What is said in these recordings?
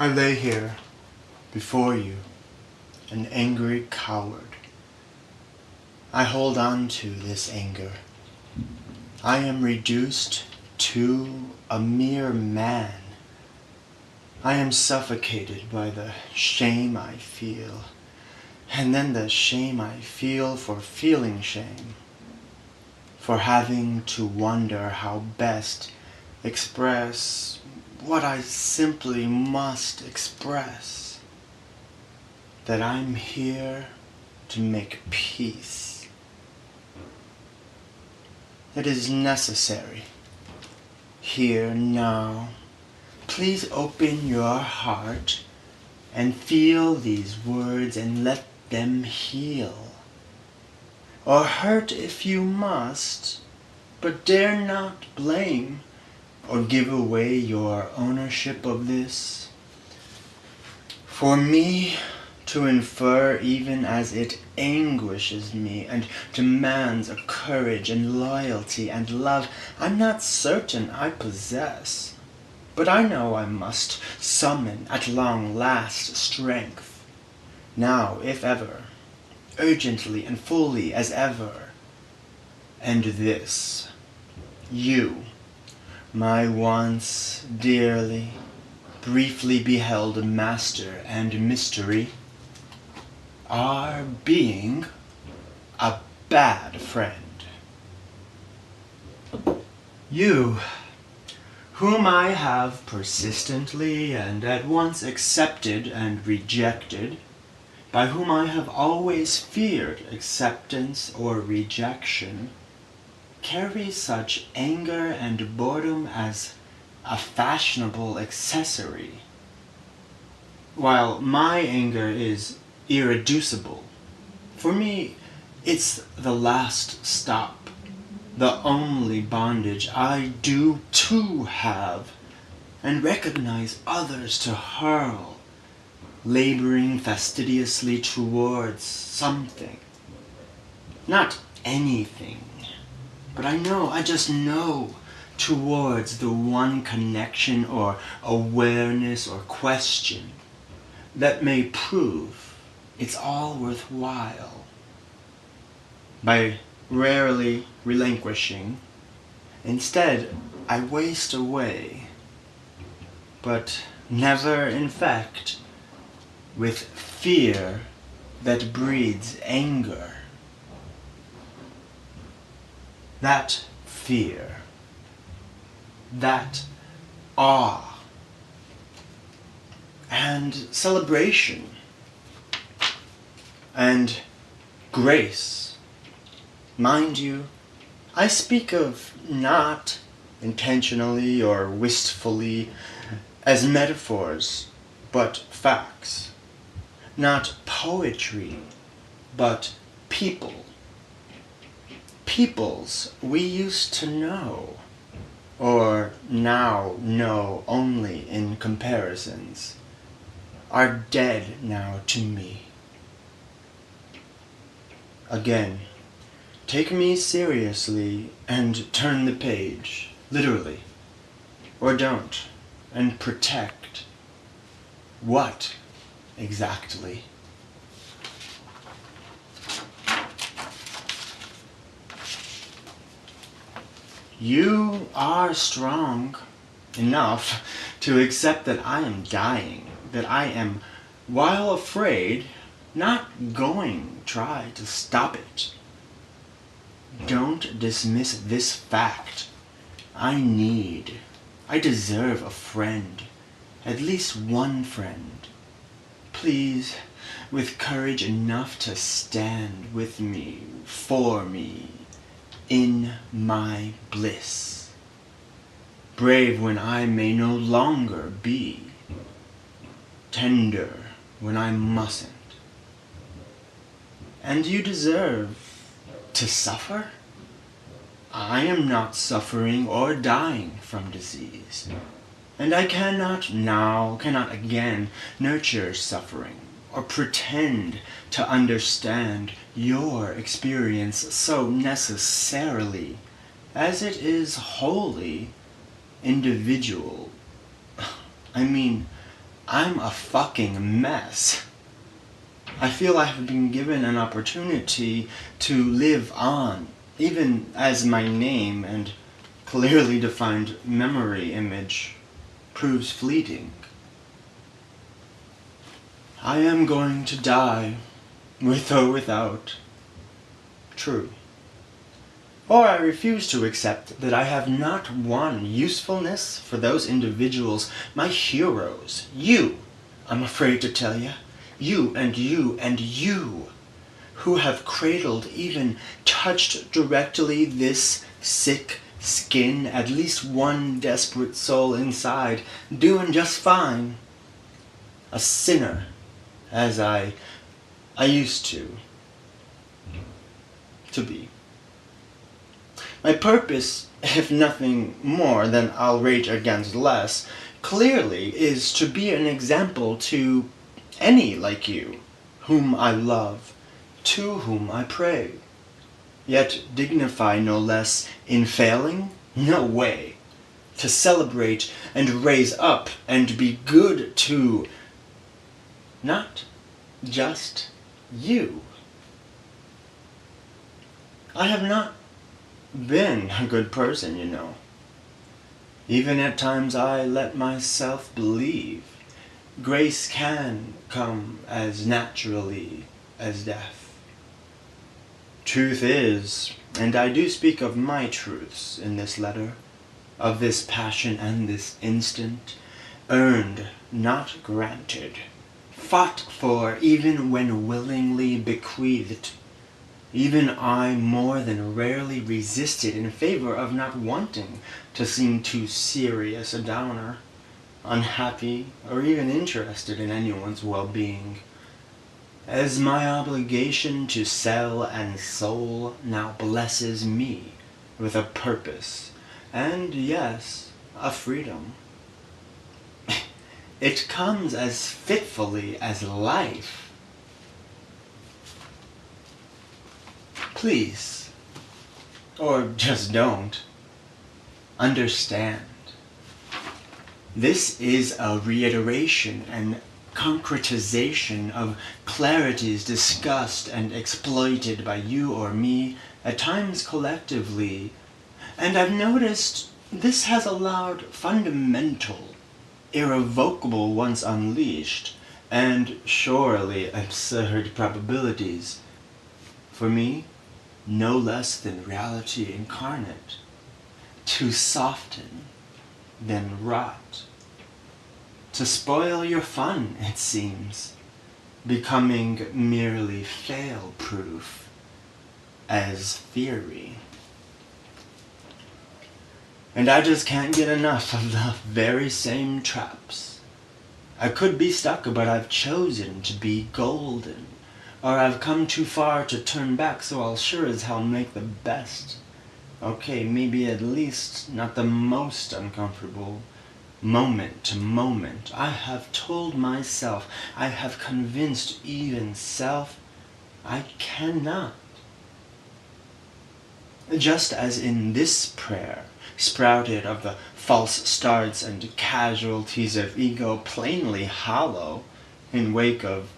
I lay here before you, an angry coward. I hold on to this anger. I am reduced to a mere man. I am suffocated by the shame I feel, and then the shame I feel for feeling shame, for having to wonder how best express what I simply must express, that I'm here to make peace. It is necessary. Here now, please open your heart and feel these words and let them heal. Or hurt if you must, but dare not blame or give away your ownership of this. For me to infer even as it anguishes me and demands a courage and loyalty and love I'm not certain I possess. But I know I must summon at long last strength, now if ever, urgently and fully as ever. And this, you, my once dearly, briefly beheld master and mystery, are being a bad friend. You, whom I have persistently and at once accepted and rejected, by whom I have always feared acceptance or rejection, carry such anger and boredom as a fashionable accessory, while my anger is irreducible. For me, it's the last stop, the only bondage I do too have, and recognize others to hurl, laboring fastidiously towards something. Not anything, but I just know, towards the one connection or awareness or question that may prove it's all worthwhile. By rarely relinquishing, instead I waste away, but never in fact, with fear that breeds anger. That fear, that awe, and celebration, and grace. Mind you, I speak of not intentionally or wistfully as metaphors, but facts. Not poetry, but people. Peoples we used to know, or now know only in comparisons, are dead now to me. Again, take me seriously and turn the page, literally, or don't, and protect. What exactly? You are strong enough to accept that I am dying, that I am, while afraid, not going to try to stop it. Don't dismiss this fact. I deserve a friend, at least one friend. Please, with courage enough to stand with me, for me, in my bliss. Brave when I may no longer be. Tender when I mustn't. And you deserve to suffer? I am not suffering or dying from disease. And I cannot again nurture suffering or pretend to understand your experience so necessarily, as it is wholly individual. I'm a fucking mess. I feel I have been given an opportunity to live on, even as my name and clearly defined memory image proves fleeting. I am going to die, with or without. True. Or I refuse to accept that I have not one usefulness for those individuals, my heroes. You, I'm afraid to tell you, you and you and you, who have cradled, even touched directly this sick skin, at least one desperate soul inside, doing just fine. A sinner, as I used to be. My purpose, if nothing more than I'll rage against less, clearly is to be an example to any like you, whom I love, to whom I pray, yet dignify no less in failing? No way. To celebrate and raise up and be good to not just you. I have not been a good person, you know. Even at times I let myself believe grace can come as naturally as death. Truth is, and I do speak of my truths in this letter, of this passion and this instant, earned, not granted, fought for even when willingly bequeathed. Even I more than rarely resisted in favor of not wanting to seem too serious a downer, unhappy, or even interested in anyone's well-being. As my obligation to cell and soul now blesses me with a purpose, and yes, a freedom. It comes as fitfully as life. Please, or just don't, understand. This is a reiteration and concretization of clarities discussed and exploited by you or me, at times collectively, and I've noticed this has allowed fundamental, irrevocable once unleashed, and surely absurd probabilities, for me, no less than reality incarnate, to soften, then rot, to spoil your fun, it seems, becoming merely fail-proof as theory. And I just can't get enough of the very same traps. I could be stuck, but I've chosen to be golden. Or I've come too far to turn back, so I'll sure as hell make the best. Okay, maybe at least not the most uncomfortable. Moment to moment, I have told myself, I have convinced even self, I cannot. Just as in this prayer, sprouted of the false starts and casualties of ego plainly hollow, in wake of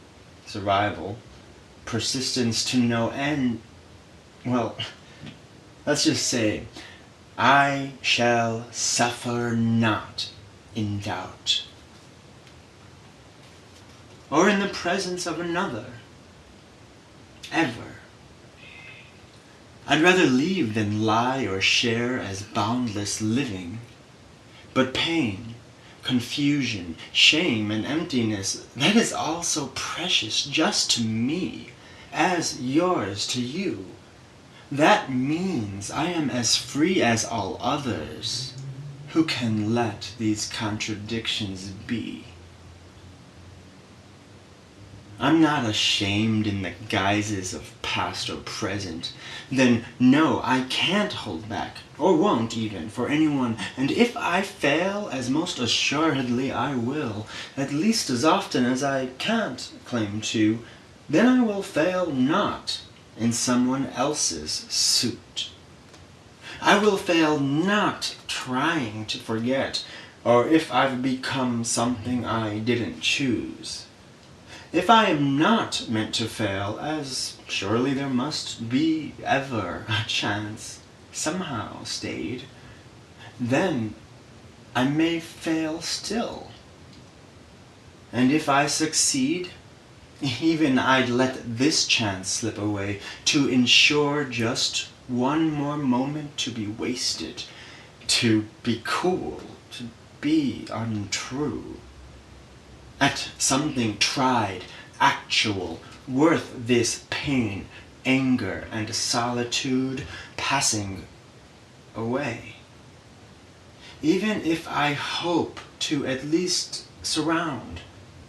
survival, persistence to no end, well, let's just say, I shall suffer not in doubt, or in the presence of another, ever. I'd rather leave than lie or share as boundless living, but pain, confusion, shame, and emptiness, that is all so precious just to me, as yours to you. That means I am as free as all others. Who can let these contradictions be? I'm not ashamed in the guises of past or present. Then no, I can't hold back, or won't even, for anyone, and if I fail, as most assuredly I will, at least as often as I can't claim to, then I will fail not in someone else's suit. I will fail not trying to forget, or if I've become something I didn't choose. If I am not meant to fail, as surely there must be ever a chance somehow stayed, then I may fail still. And if I succeed, even I'd let this chance slip away to ensure just one more moment to be wasted, to be cool, to be untrue. At something tried, actual, worth this pain, anger, and solitude passing away. Even if I hope to at least surround,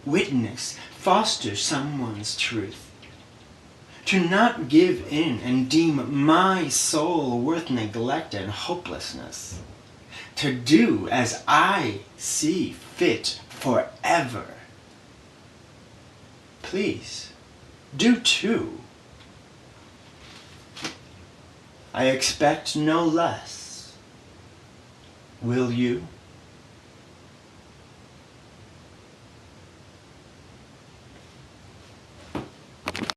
witness, foster someone's truth. To not give in and deem my soul worth neglect and hopelessness. To do as I see fit forever. Please, do too. I expect no less. Will you?